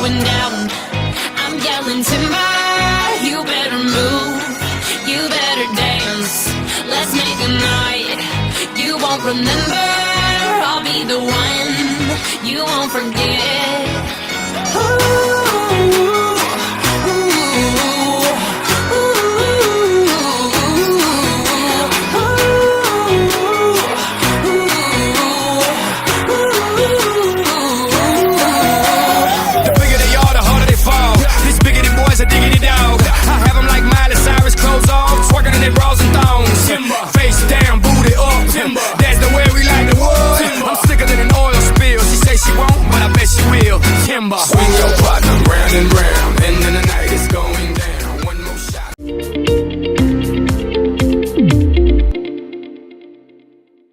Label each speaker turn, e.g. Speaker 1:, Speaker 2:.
Speaker 1: going down. I'm yelling timber, you better move, you better dance. Let's make a night you won't remember. I'll be the one you won't forget.